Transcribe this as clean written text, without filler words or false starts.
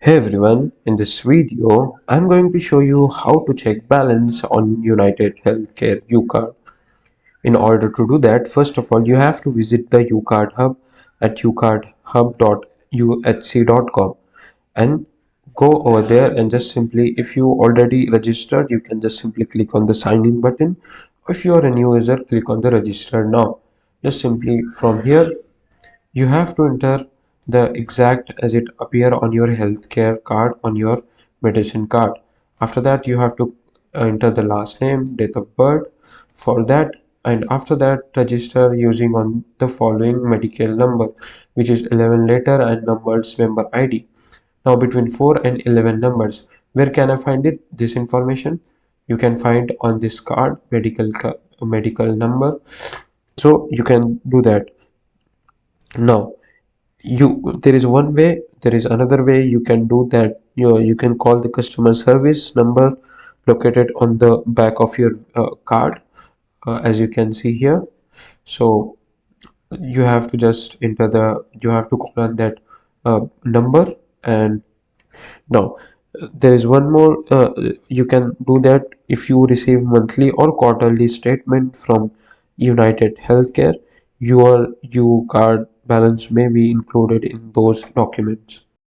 Hey everyone, in this video, I'm going to show you how to check balance on United Healthcare Ucard. In order to do that, first of all, you have to visit the Ucard Hub at ucardhub.uhc.com and go over there and just simply, if you already registered, you can just simply click on the sign in button. If you are a new user, click on the register now. Just simply from here, you have to enter the exact as it appear on your healthcare card on your medicine card. After that, you have to enter the last name, date of birth for that, and after that register using on the following medical number, which is 11 letter and numbers member ID. Now between 4 and 11 numbers, where can I find it? This information you can find on this card, medical number. So you can do that. Now there is one way, there is another way you can do that. You can call the customer service number located on the back of your card, as you can see here. So you have to just enter the you have to call on that number. And now there is one more, you can do that if you receive monthly or quarterly statement from United Healthcare. Your U card balance may be included in those documents.